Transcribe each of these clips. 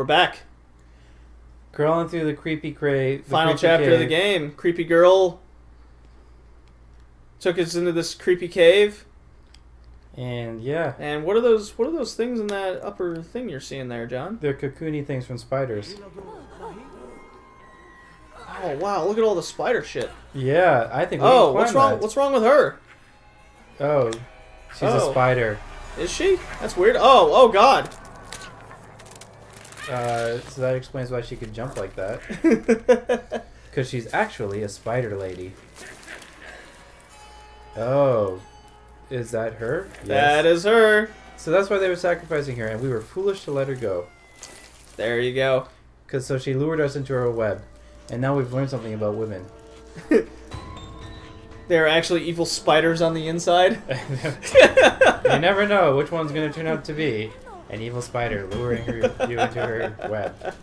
back. Crawling through the creepy crate. Final chapter of the game. Creepy girl took us into this creepy cave. And yeah. And what are those things in that upper thing you're seeing there, John? They're cocoony things from spiders. Oh wow, look at all the spider shit. Yeah, I think what's wrong with her? Oh. She's a spider. Is she? That's weird. Oh god. So that explains why she could jump like that. Because she's actually a spider lady. Oh. Is that her? Yes. That is her. So that's why they were sacrificing her, and we were foolish to let her go. There you go. Because so she lured us into her web. And now we've learned something about women. They're actually evil spiders on the inside. You never know which one's going to turn out to be an evil spider luring you into her web.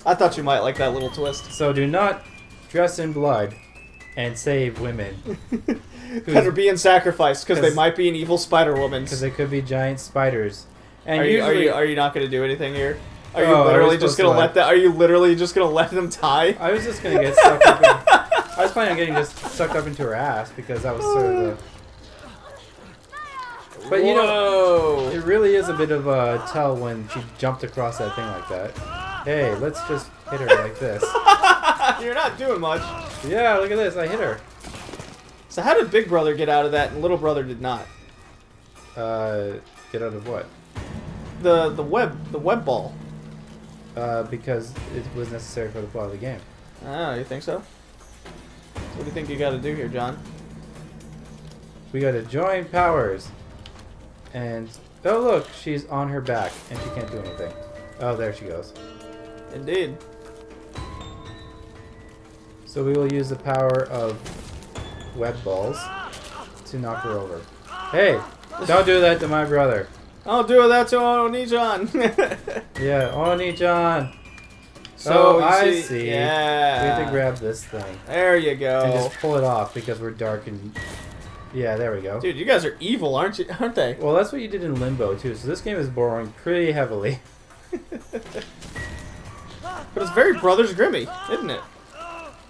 I thought you might like that little twist. So do not dress in blood and save women. That are being sacrificed because they might be an evil spider woman. Because they could be giant spiders. And are you not going to do anything here? Are you literally just going to let that? Are you literally just going to let them tie? I was just going to get sucked up. I was planning on getting just sucked up into her ass because that was sort of the. But you know, it really is a bit of a tell when she jumped across that thing like that. Hey, let's just hit her like this. You're not doing much. Yeah, look at this. I hit her. So how did Big Brother get out of that and Little Brother did not? Get out of what? The web ball. Because it was necessary for the plot of the game. Oh, you think so? What do you think you got to do here, John? We got to join powers. And oh look, she's on her back and she can't do anything. Oh, there she goes. Indeed. So we will use the power of web balls to knock her over. Hey, don't do that to my brother. I'll do that to Oni-chan. Yeah, Oni-chan. So I see. Yeah. We have to grab this thing. There you go. And just pull it off because we're dark and... Yeah, there we go. Dude, you guys are evil, aren't they? Well, that's what you did in Limbo, too. So this game is borrowing pretty heavily. But it's very Brothers Grimmy, isn't it?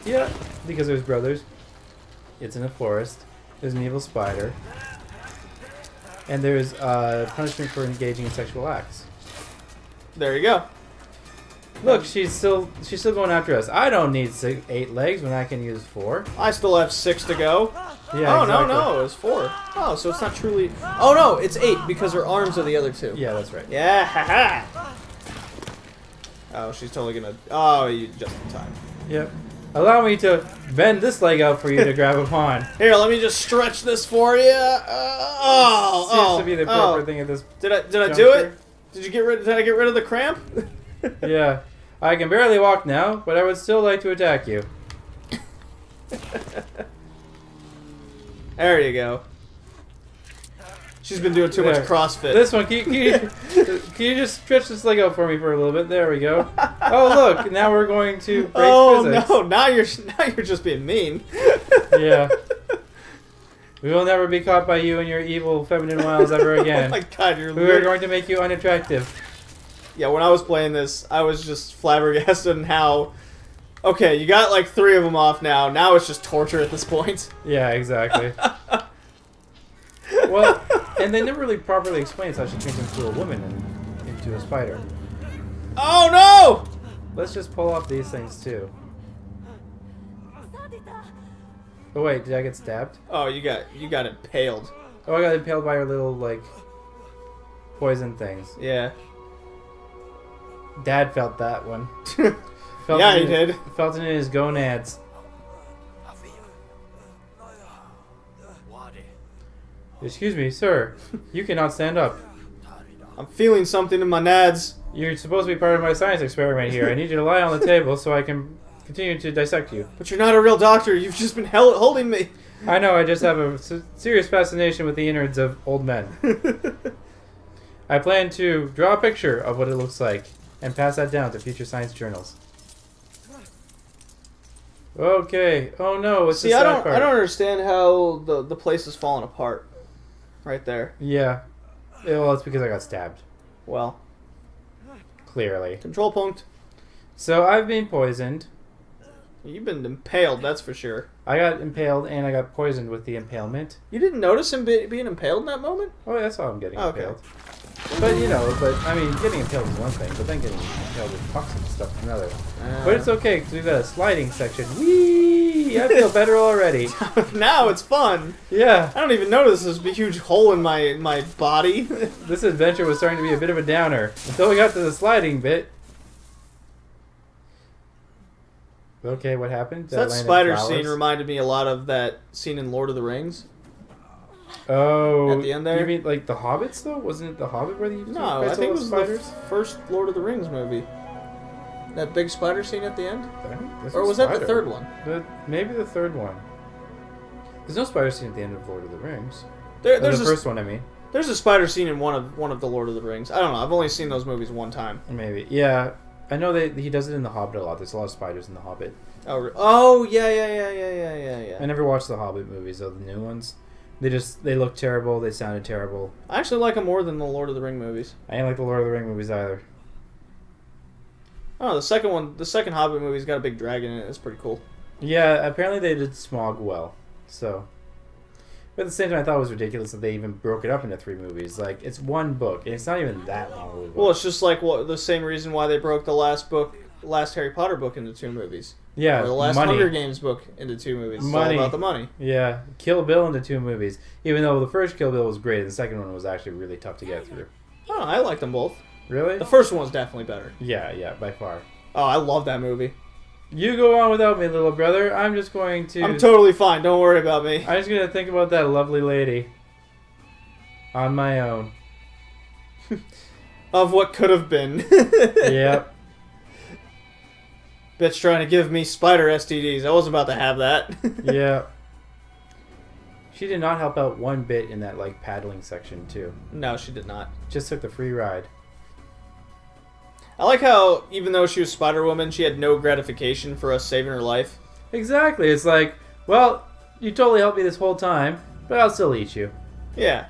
Yeah, because there's brothers. It's in a forest. There's an evil spider. And there's punishment for engaging in sexual acts. There you go. Look, she's still going after us. I don't need 8 legs when I can use 4. I still have 6 to go. Yeah, oh, exactly. no, it's 4. Oh, so it's not truly... Oh, no, it's 8 because her arms are the other 2. Yeah, that's right. Yeah, haha. Oh, she's totally gonna... Oh, you just in time. Yep. Allow me to bend this leg out for you to grab upon. Here, let me just stretch this for you. Seems to be the proper thing at this. Did I do it? Did I get rid of the cramp? Yeah. I can barely walk now, but I would still like to attack you. There you go. She's been doing too much CrossFit. This one, can you just stretch this leg out for me for a little bit? There we go. Oh look, now we're going to break physics. Oh no, now you're just being mean. Yeah. We will never be caught by you and your evil feminine wiles ever again. Oh my god, we are going to make you unattractive. Yeah, when I was playing this, I was just flabbergasted in how... Okay, you got like 3 of them off now. Now it's just torture at this point. Yeah, exactly. Well, and they never really properly explains how she turns into a woman and into a spider. Oh no! Let's just pull off these things too. Oh wait, did I get stabbed? Oh, you got impaled. Oh, I got impaled by her little like poison things. Yeah. Dad felt that one. Yeah, he did. Felt it in his gonads. Excuse me, sir. You cannot stand up. I'm feeling something in my nads. You're supposed to be part of my science experiment here. I need you to lie on the table so I can continue to dissect you. But you're not a real doctor. You've just been holding me. I know. I just have a serious fascination with the innards of old men. I plan to draw a picture of what it looks like and pass that down to future science journals. Okay. Oh no, it's See, I don't understand how the place is falling apart. Right there. Yeah. Well, it's because I got stabbed. Well. Clearly. Control point. So I've been poisoned. You've been impaled, that's for sure. I got impaled and I got poisoned with the impalement. You didn't notice him being impaled in that moment? Oh, yeah, that's how I'm getting Okay. impaled. But, I mean, getting impaled is one thing, but then getting impaled with toxic stuff is another. But it's okay, because we've got a sliding section. Whee! I feel better already. Now it's fun. Yeah. I don't even notice there's a huge hole in my body. This adventure was starting to be a bit of a downer, until we got to the sliding bit. Okay, what happened? Did I That land in spider flowers? scene reminded me a lot of that scene in Lord of the Rings. Oh, At the end there? You mean like the Hobbits though? Wasn't it the Hobbit where you No, I think it was the first Lord of the Rings movie. That big spider scene at the end? Or was that the third one? Maybe the third one. There's no spider scene at the end of Lord of the Rings. There's the first one, I mean. There's a spider scene in one of the Lord of the Rings. I don't know. I've only seen those movies one time. Maybe, yeah. I know that he does it in the Hobbit a lot. There's a lot of spiders in the Hobbit. Oh yeah. I never watched the Hobbit movies, though, the new ones. They look terrible. They sounded terrible. I actually like them more than the Lord of the Ring movies. I didn't like the Lord of the Ring movies either. Oh, the second Hobbit movie's got a big dragon in it. It's pretty cool. Yeah, apparently they did Smaug well. So, but at the same time, I thought it was ridiculous that they even broke it up into 3 movies. Like, it's one book, and it's not even that long of a book. Well, it's just like the same reason why they broke the last Harry Potter book into 2 movies. Yeah, or the last money. Hunger Games book into 2 movies. It's all about the money. Yeah, Kill Bill into 2 movies. Even though the first Kill Bill was great, the second one was actually really tough to get through. Oh, I like them both. Really? The first one was definitely better. Yeah, by far. Oh, I love that movie. You go on without me, little brother. I'm just going to... I'm totally fine. Don't worry about me. I'm just going to think about that lovely lady. On my own. Of what could have been. Yep. Bitch trying to give me spider STDs. I wasn't about to have that. Yeah. She did not help out one bit in that, like, paddling section, too. No, she did not. Just took the free ride. I like how, even though she was Spider-Woman, she had no gratification for us saving her life. Exactly. It's like, well, you totally helped me this whole time, but I'll still eat you. Yeah.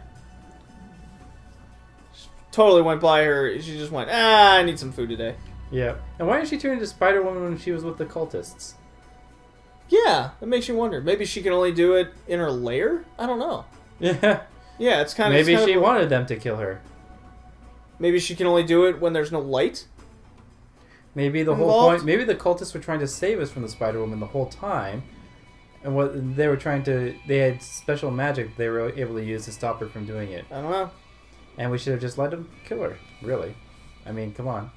She totally went by her. She just went, I need some food today. Yeah. And why didn't she turn into Spider-Woman when she was with the cultists? Yeah, that makes you wonder. Maybe she can only do it in her lair? I don't know. Yeah. Yeah, it's kind of... Maybe she wanted them to kill her. Maybe she can only do it when there's no light? Maybe the whole point... Maybe the cultists were trying to save us from the Spider-Woman the whole time. And what they were trying to... They had special magic they were able to use to stop her from doing it. I don't know. And we should have just let them kill her. Really. I mean, come on.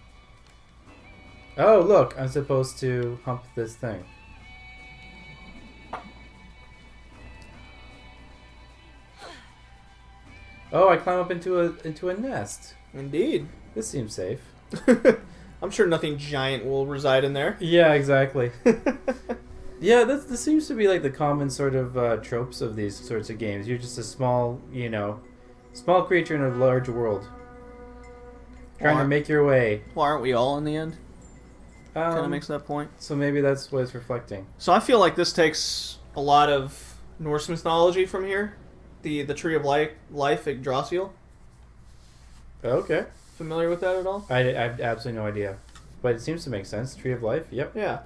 Oh, look. I'm supposed to hump this thing. Oh, I climb up into a nest. Indeed. This seems safe. I'm sure nothing giant will reside in there. Yeah, exactly. Yeah, this seems to be like the common sort of tropes of these sorts of games. You're just a small, small creature in a large world. Trying to make your way. Well, aren't we all in the end? Kind of makes that point. So maybe that's what it's reflecting. So I feel like this takes a lot of Norse mythology from here. The Tree of Life, Yggdrasil. Okay. Familiar with that at all? I have absolutely no idea. But it seems to make sense. Tree of Life, yep. Yeah.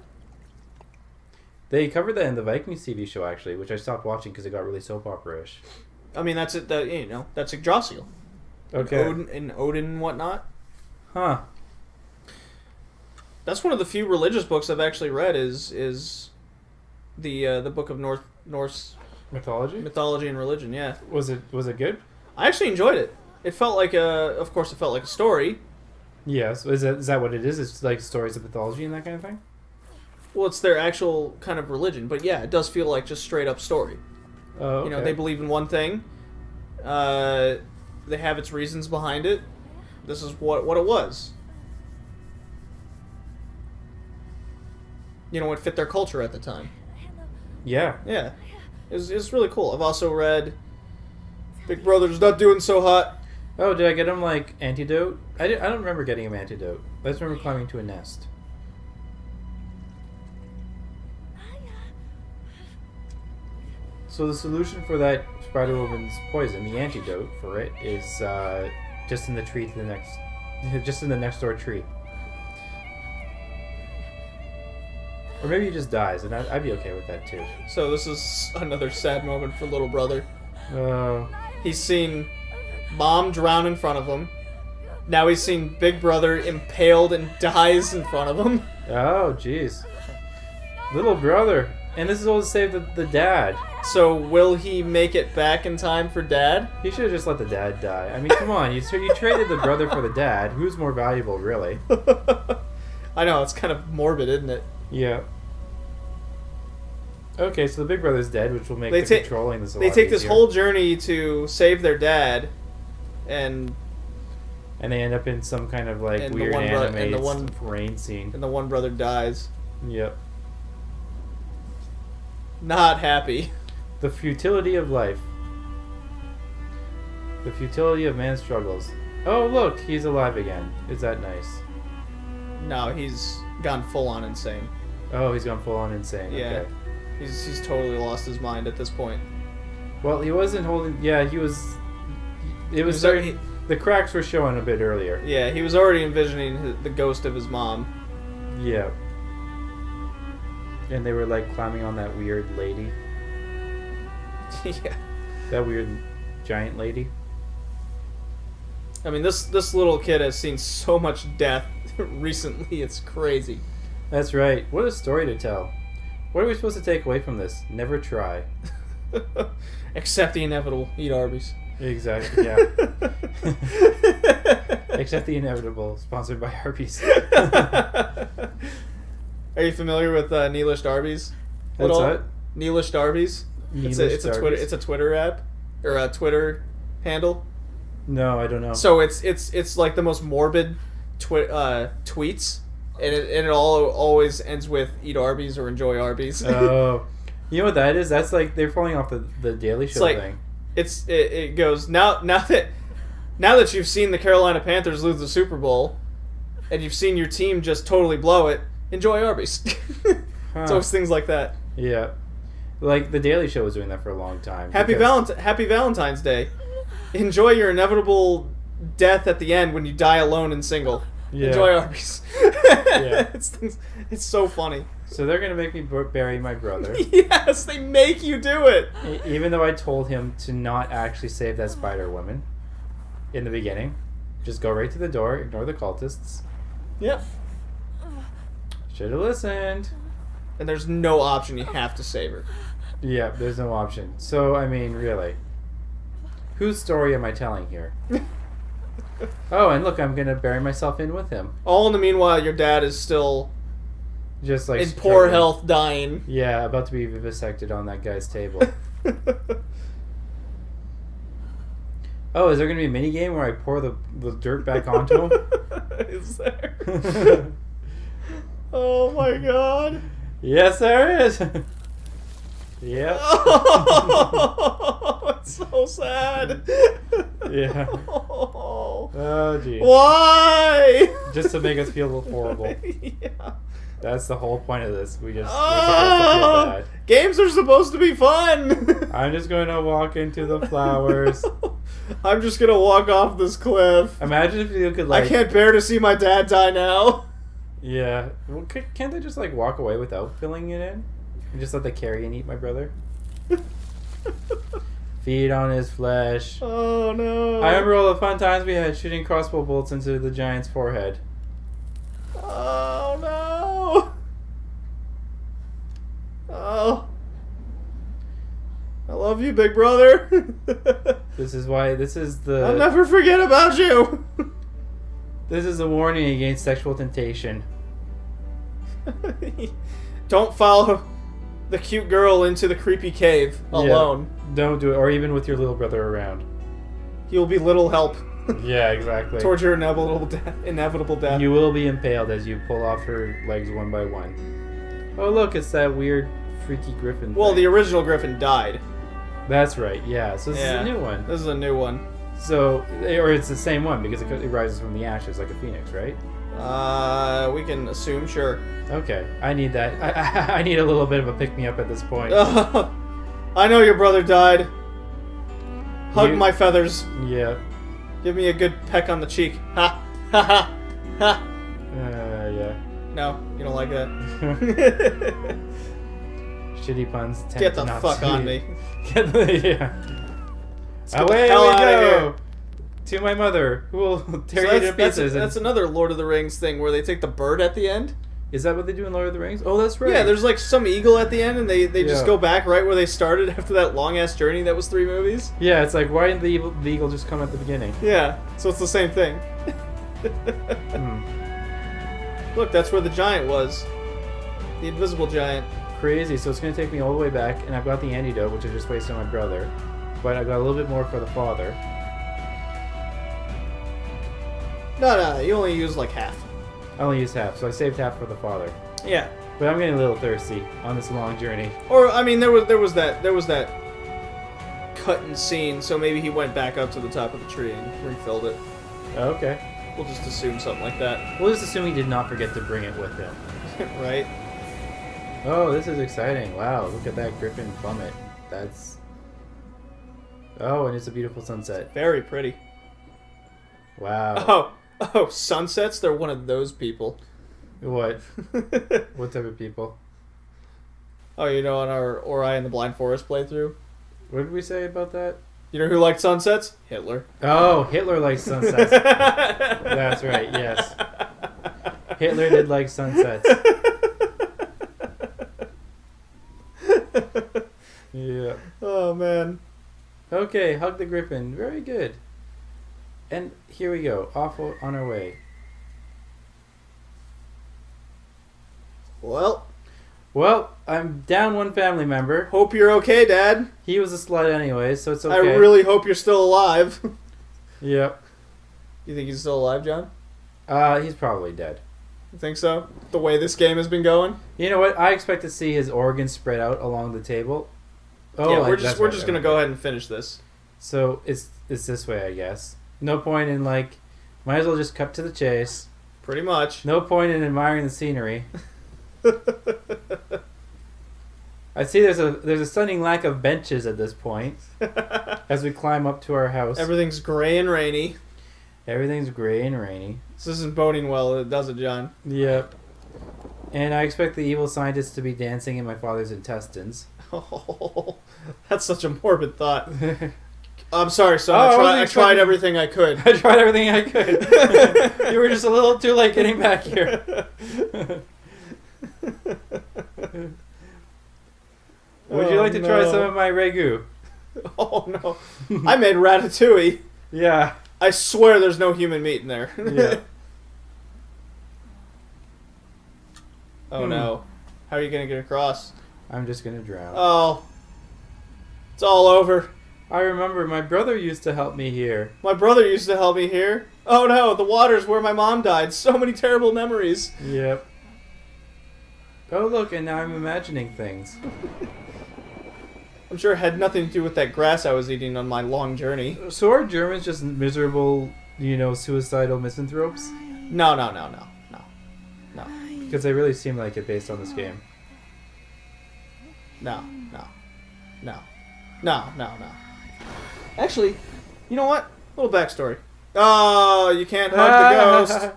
They covered that in the Vikings TV show, actually, which I stopped watching because it got really soap opera-ish. I mean, that's it. That's Yggdrasil. Okay. And Odin and whatnot. Huh. That's one of the few religious books I've actually read. Is the book of Norse mythology and religion. Yeah. Was it good? I actually enjoyed it. It felt like of course, it felt like a story. Yes. Is that what it is? It's like stories of mythology and that kind of thing? Well, it's their actual kind of religion, but yeah, it does feel like just straight up story. Oh, okay. They believe in one thing. They have its reasons behind it. This is what it was. It fit their culture at the time. Yeah. Yeah. It's really cool. I've also read Big Brother's Not Doing So Hot. Oh, did I get him, like, antidote? I don't remember getting him antidote. I just remember climbing to a nest. So the solution for that Spider-Woman's poison, the antidote for it, is just in the tree to the next... Just in the next door tree. Or maybe he just dies, and I'd be okay with that too. So this is another sad moment for little brother. Oh. He's seen mom drown in front of him. Now he's seen big brother impaled and dies in front of him. Oh, jeez. Little brother. And this is all to save the dad. So will he make it back in time for dad? He should have just let the dad die. I mean, come on. You traded the brother for the dad. Who's more valuable, really? I know, it's kind of morbid, isn't it? Yeah. Okay, so the big brother's dead, which will make controlling this a lot They take easier. this whole journey to save their dad, and they end up in some kind of like weird anime rain scene. And the one brother dies. Yep. Not happy. The futility of life. The futility of man's struggles. Oh, look, he's alive again. Is that nice? No, he's gone full on insane. Oh, he's gone full on insane. Yeah. Okay. He's totally lost his mind at this point. Well, he wasn't holding... Yeah, he was... It was already, the cracks were showing a bit earlier. Yeah, he was already envisioning the ghost of his mom. Yeah. And they were like climbing on that weird lady. Yeah. That weird giant lady. I mean, this little kid has seen so much death recently, it's crazy. That's right. What a story to tell. What are we supposed to take away from this? Never try. Accept the inevitable. Eat Arby's. Exactly, yeah. Accept the inevitable. Sponsored by Arby's. Are you familiar with Neelish Darby's? What's that? Neelish Darby's. It's a Twitter app or a Twitter handle. No, I don't know. So it's like the most morbid tweets, and it always ends with "Eat Arby's" or "Enjoy Arby's." Oh, you know what that is? That's like they're falling off the Daily Show thing. It goes now that you've seen the Carolina Panthers lose the Super Bowl, and you've seen your team just totally blow it. Enjoy Arby's. It's always things like that. Yeah, like the Daily Show was doing that for a long time. Happy Valentine's Day. Enjoy your inevitable death at the end when you die alone and single. Yeah. Enjoy Arby's. Yeah. It's so funny. So they're going to make me bury my brother. Yes, they make you do it. Even though I told him to not actually save that Spider Woman in the beginning. Just go right to the door, ignore the cultists. Yep. Should have listened. And there's no option, you have to save her. Yeah, there's no option. So, I mean, really. Whose story am I telling here? Oh, and look, I'm going to bury myself in with him. All in the meanwhile, your dad is still just like in poor health, dying. Yeah, about to be vivisected on that guy's table. Oh, is there going to be a mini game where I pour the dirt back onto him? Is there? Oh my god. Yes, there is. Yep. Oh, it's so sad. Yeah. Oh, geez. Why? Just to make us feel horrible. Yeah. That's the whole point of this. We're supposed to feel bad. Games are supposed to be fun. I'm just going to walk into the flowers. I'm just going to walk off this cliff. Imagine if you could, like... I can't bear to see my dad die now. Yeah. Well, can't they just, like, walk away without filling it in? And just let the carrion eat my brother? Feed on his flesh. Oh, no. I remember all the fun times we had shooting crossbow bolts into the giant's forehead. Oh, no. Oh. I love you, big brother. This is the... I'll never forget about you. This is a warning against sexual temptation. Don't follow the cute girl into the creepy cave alone. Yeah, don't do it, or even with your little brother around. He will be little help. Yeah, exactly. Towards your inevitable death. You will be impaled as you pull off her legs one by one. Oh, look, it's that weird, freaky griffin Well, thing. the original griffin died. That's right, yeah. So this is a new one. This is a new one. So, or it's the same one because it rises from the ashes like a phoenix, right? We can assume, sure. Okay, I need that. I need a little bit of a pick-me-up at this point. I know your brother died. Hug my feathers. Yeah. Give me a good peck on the cheek. Ha! Ha ha! Ha! Yeah. No, you don't like that. Shitty puns tend Get to the not fuck on succeed. me. Get the, yeah. Let's get Away the hell we out of go! here. To my mother, who will tear So you to pieces. that's another Lord of the Rings thing where they take the bird at the end. Is that what they do in Lord of the Rings? Oh, that's right. Yeah, there's like some eagle at the end, and they just Yeah. go back right where they started after that long ass journey that was 3 movies. Yeah, it's like, why didn't the eagle just come at the beginning? Yeah, so it's the same thing. Look, that's where the giant was. The invisible giant. Crazy. So it's going to take me all the way back, and I've got the antidote, which I just wasted on my brother. But I got a little bit more for the father. No, you only use like half. I only used half, so I saved half for the father. Yeah. But I'm getting a little thirsty on this long journey. Or I mean, there was that cut and scene, so maybe he went back up to the top of the tree and refilled it. Okay. We'll just assume something like that, We'll just assume he did not forget to bring it with him. right? Oh, this is exciting. Wow, look at that griffin plummet. That's... Oh, and it's a beautiful sunset. Very pretty. Wow. Oh, sunsets? They're one of those people. What? What type of people? Oh, you know, on our Ori and the Blind Forest playthrough? What did we say about that? You know who liked sunsets? Hitler. Oh, Hitler likes sunsets. That's right, yes. Hitler did like sunsets. Yeah. Oh, man. Okay, hug the griffin. Very good. And here we go, off on our way. Well, I'm down one family member. hope you're okay, Dad. He was a slut anyway, so it's okay. I really hope you're still alive. Yep. You think he's still alive, John? He's probably dead. You think so? The way this game has been going? You know what? I expect to see his organs spread out along the table. Oh, yeah, that's we're right, just right, gonna right. go ahead and finish this. So it's this way, I guess. No point in like, might as well just cut to the chase. Pretty much. No point in admiring the scenery. I see there's a stunning lack of benches at this point as we climb up to our house. Everything's gray and rainy. Everything's gray and rainy. This isn't boding well, does it, John? Yep. And I expect the evil scientists to be dancing in my father's intestines. Oh, that's such a morbid thought. I'm sorry, son. Oh, I tried everything I could. I tried everything I could. You were just a little too late getting back here. Would you like to try some of my ragu? Oh, no. I made ratatouille. Yeah. I swear there's no human meat in there. Yeah. Oh, no. How are you going to get across? I'm just gonna drown. Oh. It's all over. I remember my brother used to help me here. My brother used to help me here. Oh, no. The water's where my mom died. So many terrible memories. Yep. Oh, look, and now I'm imagining things. I'm sure it had nothing to do with that grass I was eating on my long journey. So are Germans just miserable, suicidal misanthropes? No. Because they really seem like it based on this game. No. Actually, you know what? Little backstory. Oh, you can't hug the ghost.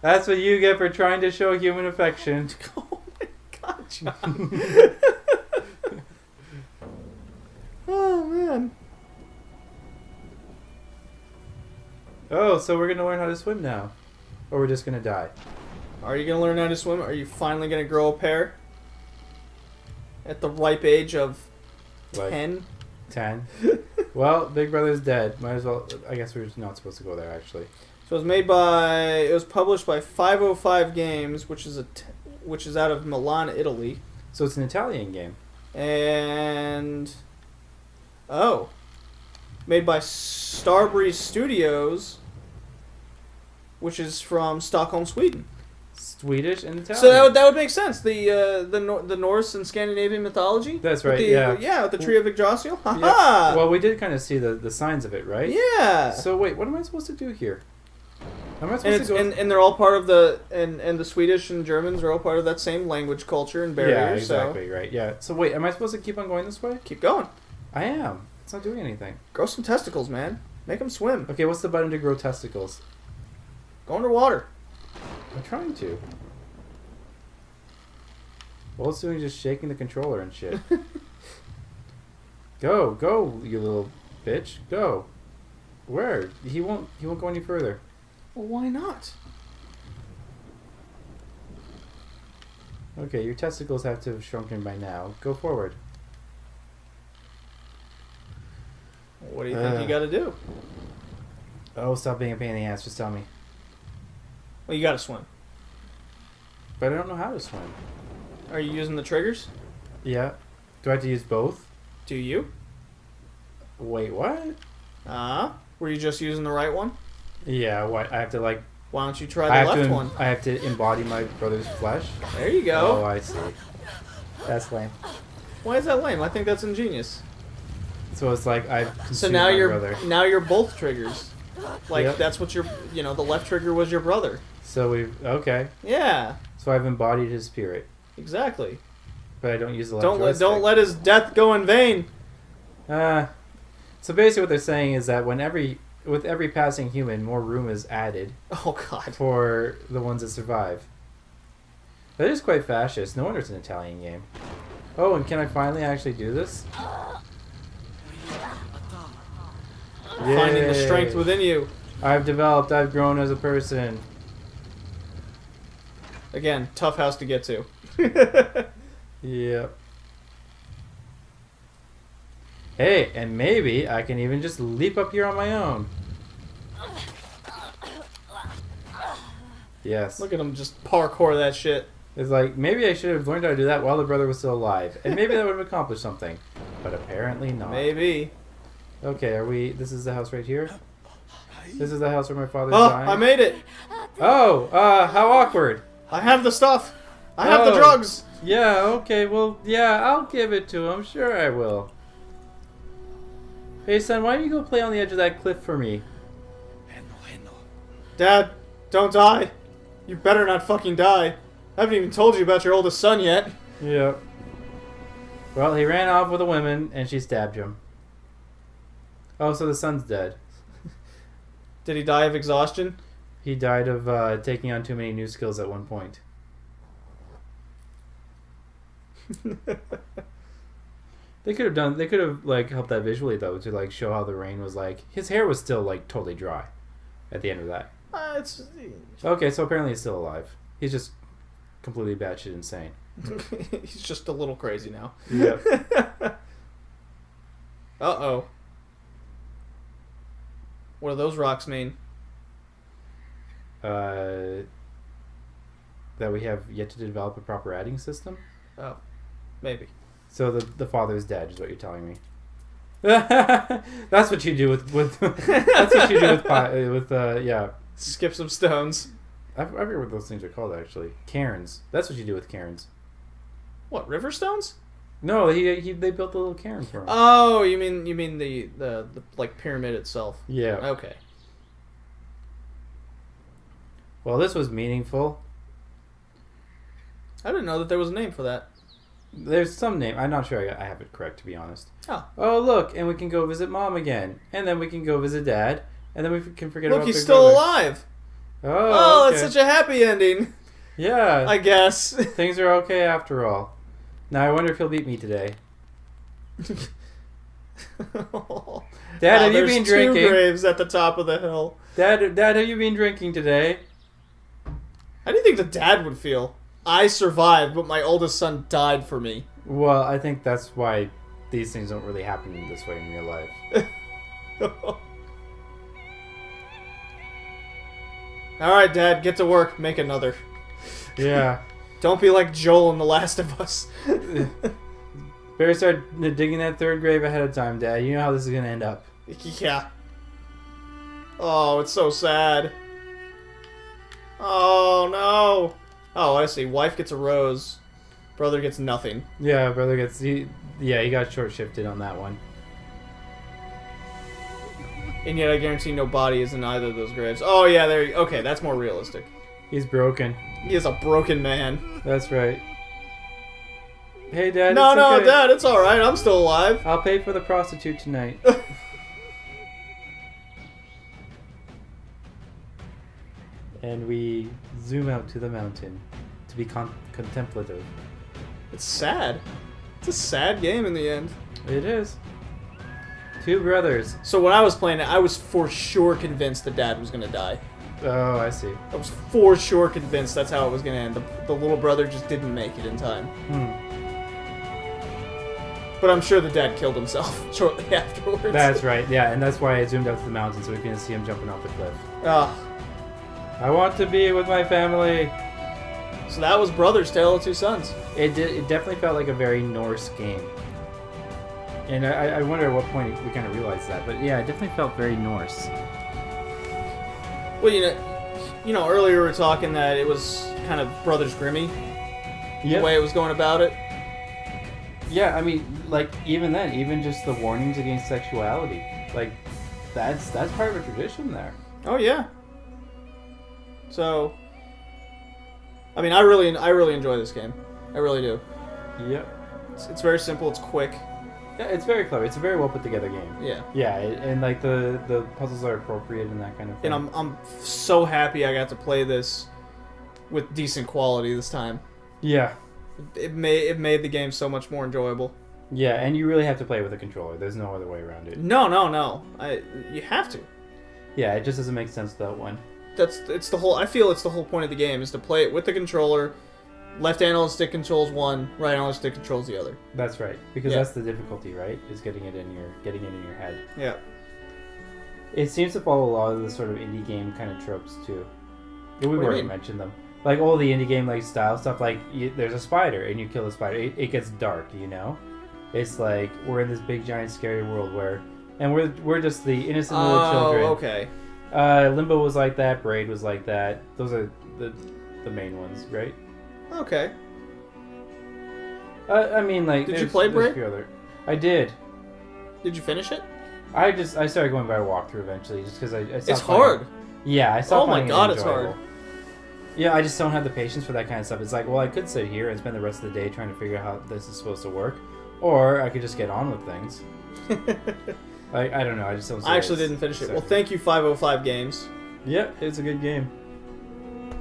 That's what you get for trying to show human affection. Oh my god, John. Oh, man. Oh, so we're gonna learn how to swim now. Or we're just gonna die. Are you going to learn how to swim? Are you finally going to grow a pair? At the ripe age of Like 10? 10. Well, Big Brother's dead. Might as well. I guess we're not supposed to go there, actually. So it was published by 505 Games, which is out of Milan, Italy. So it's an Italian game. And made by Starbreeze Studios, which is from Stockholm, Sweden. Swedish and Italian. So that would make sense. The Norse and Scandinavian mythology. That's right. With the tree of Yggdrasil. Ha Yeah. ha. Well, we did kind of see the signs of it, right? Yeah. So wait, what am I supposed to do here? Am I And supposed it's to go? and they're all part of and the Swedish and Germans are all part of that same language, culture, and barrier. Yeah, exactly. Right. Yeah. So wait, am I supposed to keep on going this way? So keep going. I am. It's not doing anything. Grow some testicles, man. Make them swim. Okay, what's the button to grow testicles? Go underwater. I'm trying to. Well, it's doing just shaking the controller and shit. Go, you little bitch. Go. Where? He won't go any further. Well, why not? Okay, your testicles have to have shrunken by now. Go forward. What do you think you gotta do? Oh, stop being a pain in the ass. Just tell me. Well, you gotta swim. But I don't know how to swim. Are you using the triggers? Yeah. Do I have to use both? Do you? Wait, what? Were you just using the right one? Yeah, what? I have to, like... Why don't you try the left one? I have to embody my brother's flesh? There you go. Oh, I see. That's lame. Why is that lame? I think that's ingenious. So it's like I've consumed So now my you're brother. now you're both triggers. Like Yep. that's what the left trigger was your brother. So we've... Okay. Yeah, So I've embodied his spirit. exactly. But I don't use the left Don't joystick. let his death go in vain. So basically what they're saying is that with every passing human, more room is added Oh God. for the ones that survive. That is quite fascist. No wonder it's an Italian game. Oh, and can I finally actually do this? Finding the Yay. strength within you. I've grown as a person. Again, tough house to get to. Yep. Hey, and maybe I can even just leap up here on my own. Yes. Look at him just parkour that shit. It's like, maybe I should have learned how to do that while the brother was still alive. And maybe that would have accomplished something. But apparently not. Maybe. Okay, this is the house right here? This is the house where my father Oh, died? I made it. Oh, how awkward. I have the stuff. I have the Oh. drugs. Yeah, okay, well, yeah, I'll give it to him. Sure I will. Hey, son, why don't you go play on the edge of that cliff for me? Dad, don't die. You better not fucking die. I haven't even told you about your oldest son yet. Yep. Well, he ran off with a woman, and she stabbed him. Oh, so the son's dead. Did he die of exhaustion? He died of taking on too many new skills at one point. They could have like helped that visually though, to like show how the rain was like. His hair was still like totally dry at the end of that. It's Okay, so apparently he's still alive. He's just completely batshit insane. he's just a little crazy now. Yep. Uh-oh. What do those rocks mean? That we have yet to develop a proper adding system. Oh, maybe. So the father's dead, is what you're telling me. That's what you do with that's what you do with yeah. Skip some stones. I forget what those things are called actually. Cairns. That's what you do with cairns. What, river stones? No, they built a little cairn for him. Oh, you mean the like pyramid itself. Yeah. Okay. Well, this was meaningful. I didn't know that there was a name for that. There's some name. I'm not sure I have it correct, to be honest. Oh. Oh, look, and we can go visit Mom again. And then we can go visit Dad. And then we can forget about Look, he's Big still Brother. alive. Oh, It's such a happy ending. Yeah. I guess. Things are okay after all. Now, I wonder if he'll beat me today. Dad, have you been drinking? There's 2 graves at the top of the hill. Dad, have you been drinking today? How do you think the dad would feel? I survived, but my oldest son died for me. Well, I think that's why these things don't really happen this way in real life. Alright, Dad, get to work. Make another. Yeah. Don't be like Joel in The Last of Us. Better start digging that 3rd grave ahead of time, Dad. You know how this is going to end up. Yeah. Oh, it's so sad. Oh, no. Oh, I see. Wife gets a rose. Brother gets nothing. Yeah, brother gets... he got short-shifted on that one. And yet I guarantee no body is in either of those graves. Oh, yeah, there. Okay, that's more realistic. He's broken. He is a broken man. That's right. Hey, Dad, No, it's no, okay. Dad, it's alright. I'm still alive. I'll pay for the prostitute tonight. And we zoom out to the mountain to be contemplative. It's sad. It's a sad game in the end. It is. Two brothers. So when I was playing it, I was for sure convinced the dad was gonna die. Oh, I see. I was for sure convinced that's how it was gonna end. The little brother just didn't make it in time. But I'm sure the dad killed himself shortly afterwards. That's right, yeah, and that's why I zoomed up to the mountain so we can see him jumping off the cliff. Ah. I want to be with my family. So that was Brothers: Tale of Two Sons. It definitely felt like a very Norse game. And I wonder at what point we kind of realized that. But yeah, it definitely felt very Norse. Well, you know, earlier we were talking that it was kind of Brothers Grimmy. Yep. The way it was going about it. Yeah, I mean, like, even then, even just the warnings against sexuality. Like, that's part of a tradition there. Oh, yeah. So, I mean, I really enjoy this game. I really do. Yep. It's very simple. It's quick. Yeah, it's very clever. It's a very well put together game. Yeah. Yeah, and like the puzzles are appropriate and that kind of thing. And I'm so happy I got to play this with decent quality this time. Yeah. It made the game so much more enjoyable. Yeah, and you really have to play with a controller. There's no other way around it. No. You have to. Yeah, it just doesn't make sense without one. It's the whole. I feel it's the whole point of the game is to play it with the controller. Left analog stick controls one, right analog stick controls the other. That's right, because that's the difficulty, right? Is getting it in your head. Yeah. It seems to follow a lot of the sort of indie game kind of tropes too. We've What do you already mean? mentioned them. Like all the indie game like style stuff. Like there's a spider and you kill the spider. It gets dark, you know. It's like we're in this big giant scary world and we're just the innocent little children. Oh, okay. Limbo was like that. Braid was like that. Those are the main ones, right? Okay. I mean, like. Did you play Braid? I did. Did you finish it? I started going by a walkthrough eventually, just because I stopped It's hard. Yeah, I stopped. Oh my finding god, it it's enjoyable. hard. Yeah, I just don't have the patience for that kind of stuff. It's like, well, I could sit here and spend the rest of the day trying to figure out how this is supposed to work, or I could just get on with things. I don't know. I just don't. I actually didn't finish it. Well, thank you, 505 Games. Yeah, it's a good game.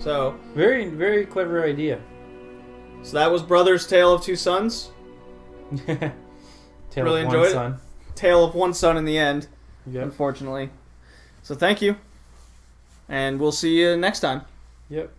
So Very, very clever idea. So that was Brothers: Tale of Two Sons. Tale Really of enjoyed one it. son. Tale of one son in the end, Yep. unfortunately. So thank you, and we'll see you next time. Yep.